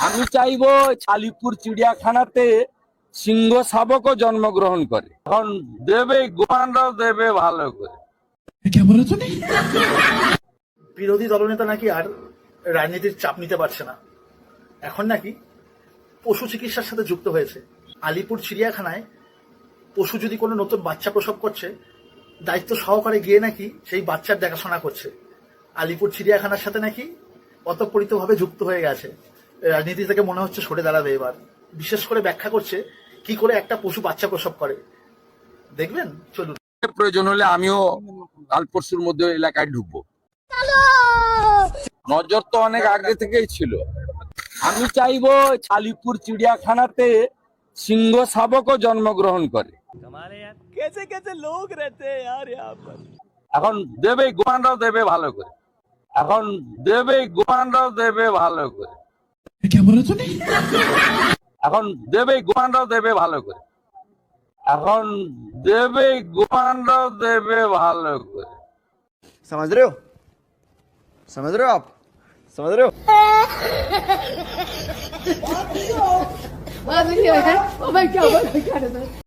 আমি চাইবো আলিপুর চিড়িয়াখানাতে সিংহ শাবকও জন্মগ্রহণ করে, এখন দেবে গোয়ানরাও দেবে ভালো করে। বিরোধী দলনেতা নাকি আর রাজনীতির চাপ নিতে পারছে না, এখন নাকি পশু চিকিৎসার সাথে যুক্ত হয়েছে। আলিপুর চিড়িয়াখানায় পশু যদি কোনো নতুন বাচ্চা প্রসব করছে, দায়িত্ব সহকারে গিয়ে নাকি সেই বাচ্চার দেখাশোনা করছে। আলিপুর চিড়িয়াখানার সাথে নাকি অতঃপরিতভাবে যুক্ত হয়ে গেছে। রাজনীতি থেকে মনে হচ্ছে সরে দাঁড়াবে এবার। বিশেষ করে ব্যাখ্যা করছে কি করে একটা পশু বাচ্চা প্রসব করে, দেখবেন, চলুন। প্রয়োজন হলে আমিও কাল পরশুর মধ্যে এলাকায় ঢুকবো। নজর তো অনেক আগে থেকেই ছিল। আমি চাইবো আলিপুর চিড়িয়াখানাতে সিংহ শাবকও জন্মগ্রহণ করে। এখন দেবে গোয়ানরাও দেবে ভালো করে, এখন দেবে গোয়ানরাও দেবে ভালো করে, এখন দেবে গোয়ানরাও দেবে ভালো করে, এখন দেবে গোয়ানরাও দেবে ভালো করে। समझ रहे हो? समझ रहे हो आप? समझ रहे हो? Oh my God!